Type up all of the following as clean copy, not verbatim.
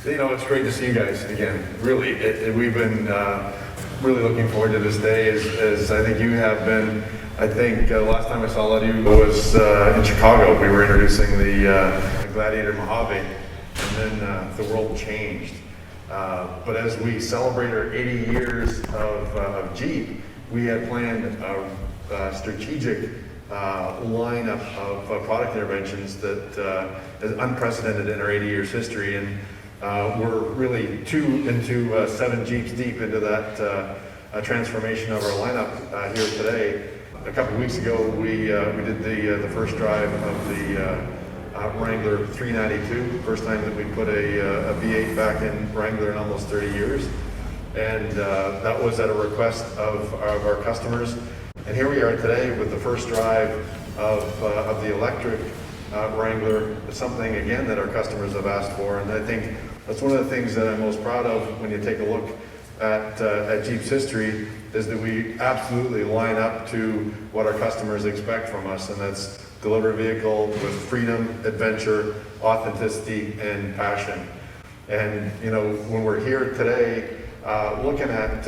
It's great to see you guys again. Really, we've been really looking forward to this day, as I think you have been. I think last time I saw a lot of you was in Chicago. We were introducing the Gladiator Mojave, and then the world changed. But as we celebrate our 80 years of Jeep, we had planned a strategic lineup of product interventions that is unprecedented in our 80 years history. And we're really 2 into 7 Jeeps deep into that transformation of our lineup here today. A couple of weeks ago, we did the first drive of the Wrangler 392, first time that we put a V8 back in Wrangler in almost 30 years. And that was at a request of our customers. And here we are today with the first drive of the electric Wrangler. It's something, again, that our customers have asked for. And I think that's one of the things that I'm most proud of when you take a look at Jeep's history, is that we absolutely line up to what our customers expect from us, and that's deliver a vehicle with freedom, adventure, authenticity, and passion. And when we're here today, looking at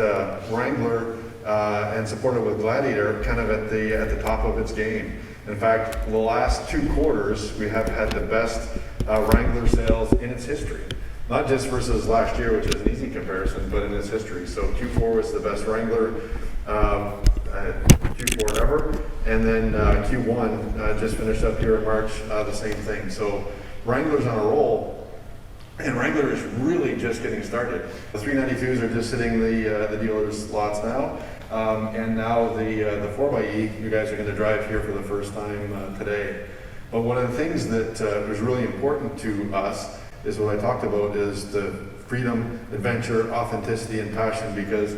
Wrangler and supported with Gladiator, kind of at the top of its game. In fact, the last 2 quarters, we have had the best Wrangler sales in its history. Not just versus last year, which is an easy comparison, but in its history. So Q4 was the best Wrangler Q4 ever, and then Q1 just finished up here in March, the same thing. So Wrangler's on a roll, and Wrangler is really just getting started. The 392s are just sitting the dealers' lots now, and now the 4xe you guys are going to drive here for the first time today. But one of the things that was really important to us is what I talked about, is the freedom, adventure, authenticity, and passion, because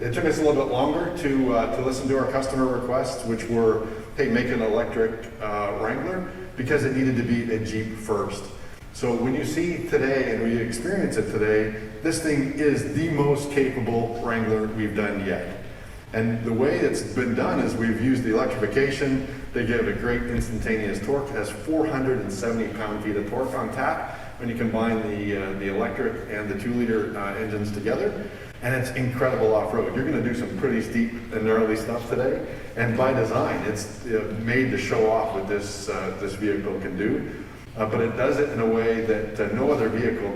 it took us a little bit longer to listen to our customer requests, which were, hey, make an electric Wrangler, because it needed to be a Jeep first. So when you see today, and we experience it today, this thing is the most capable Wrangler we've done yet. And the way it's been done is we've used the electrification. They give a great instantaneous torque. It has 470 pound-feet of torque on tap when you combine the electric and the 2-liter engines together. And it's incredible off-road. You're going to do some pretty steep and gnarly stuff today. And by design, it's made to show off what this vehicle can do. But it does it in a way that no other vehicle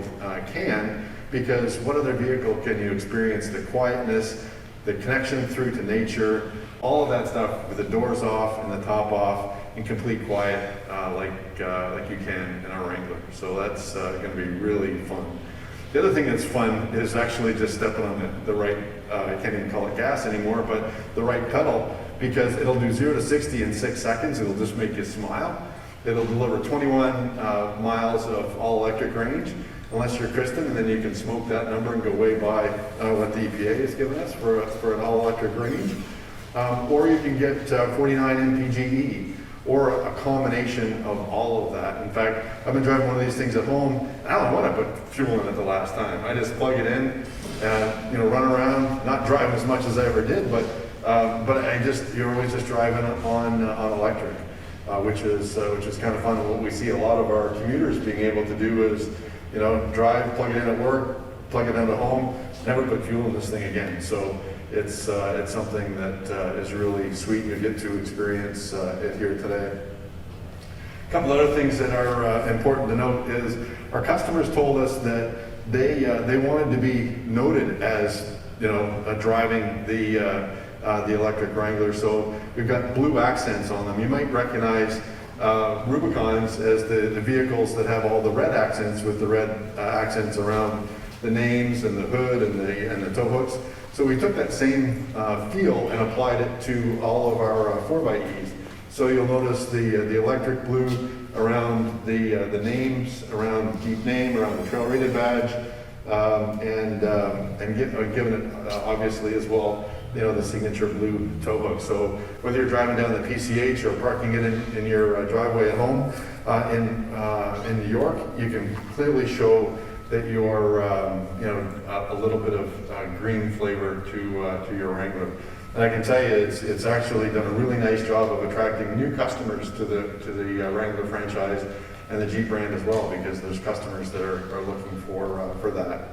can, because what other vehicle can you experience the quietness, the connection through to nature, all of that stuff with the doors off and the top off in complete quiet, like you can in our Wrangler. So that's going to be really fun. The other thing that's fun is actually just stepping on the right, I can't even call it gas anymore, but the right pedal, because it'll do 0 to 60 in 6 seconds. It'll just make you smile. It'll deliver 21 miles of all electric range, unless you're Kristen, and then you can smoke that number and go way by what the EPA has given us for an all electric range. Or you can get 49 mpge, or a combination of all of that. In fact, I've been driving one of these things at home, and I don't want to put fuel in it the last time. I just plug it in and run around, not drive as much as I ever did, but you're always just driving on electric, which is kind of fun. And what we see a lot of our commuters being able to do is, drive, plug it in at work, plug it into home, never put fuel in this thing again. So it's something that is really sweet. You get to experience it here today. A couple other things that are important to note is our customers told us that they wanted to be noted as driving the electric Wrangler. So we've got blue accents on them. You might recognize Rubicons as the vehicles that have all the red accents, with the red accents around the names and the hood and the tow hooks. So we took that same feel and applied it to all of our 4xEs. So you'll notice the electric blue around the names, around Jeep name, around the trail rated badge, and given it obviously as well, the signature blue tow hook. So whether you're driving down the PCH or parking it in your driveway at home in New York, you can clearly show that you're a little bit of green flavor to your Wrangler. And I can tell you, it's actually done a really nice job of attracting new customers to the Wrangler franchise. and the Jeep brand as well, because there's customers that are looking for that.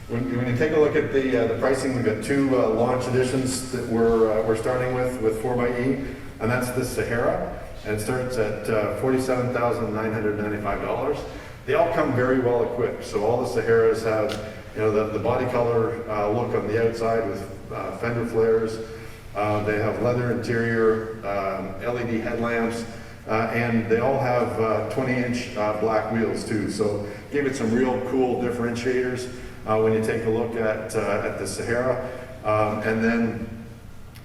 When you take a look at the pricing, we've got two launch editions that we're starting with 4xe, and that's the Sahara, and it starts at $47,995. They all come very well equipped. So all the Saharas have, the body color look on the outside with fender flares. They have leather interior, LED headlamps, and they all have 20-inch black wheels too. So give it some real cool differentiators when you take a look at the Sahara. And then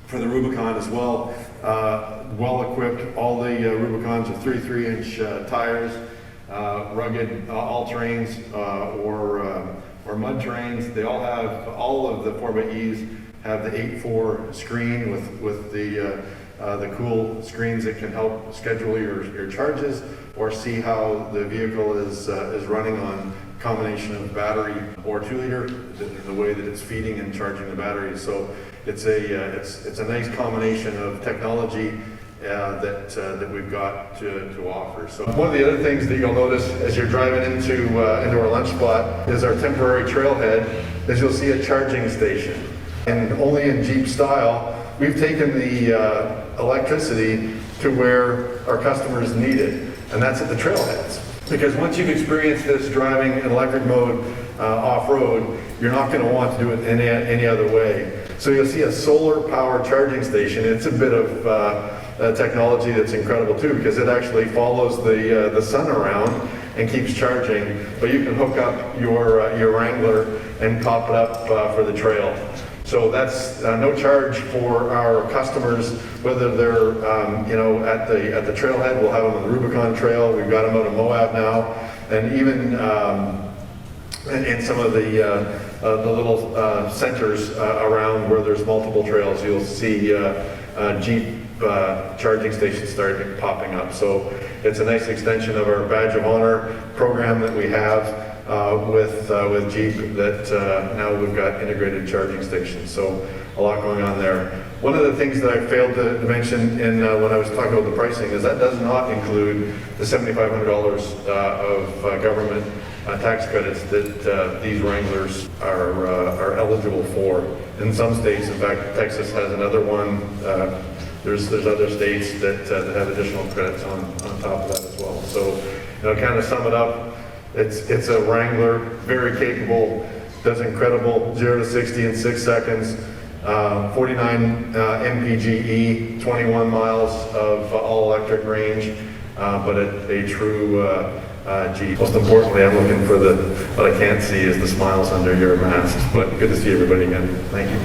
for the Rubicon as well, well equipped. All the Rubicons are 3-inch tires, rugged all-terrains or mud terrains. They all have, all of the 4xEs have the 8.4 screen with the cool screens that can help schedule your charges or see how the vehicle is running on combination of battery or 2-liter, the way that it's feeding and charging the battery. So it's a nice combination of technology that we've got to offer. So one of the other things that you'll notice as you're driving into our lunch spot is our temporary trailhead, is you'll see a charging station. And only in Jeep style, we've taken the electricity to where our customers need it, and that's at the trailheads. Because once you've experienced this driving in electric mode off-road, you're not going to want to do it any other way. So you'll see a solar power charging station. It's a bit of technology that's incredible too, because it actually follows the sun around and keeps charging. But you can hook up your Wrangler and pop it up for the trail. So that's no charge for our customers, whether they're at the trailhead. We'll have them on the Rubicon Trail. We've got them out of Moab now, and even in some of the little centers around where there's multiple trails, you'll see Jeep charging stations starting popping up. So it's a nice extension of our Badge of Honor program that we have with Jeep, that now we've got integrated charging stations. So a lot going on there. One of the things that I failed to mention when I was talking about the pricing is that does not include the $7,500 of government tax credits that these Wranglers are eligible for. In some states, in fact, Texas has another one. There's other states that have additional credits on top of that as well. So, kind of sum it up, it's a Wrangler, very capable, does incredible 0 to 60 in 6 seconds, 49 mpge, 21 miles of all electric range, but a true Jeep. Most importantly, I'm looking for what I can't see is the smiles under your masks, but good to see everybody again. Thank you.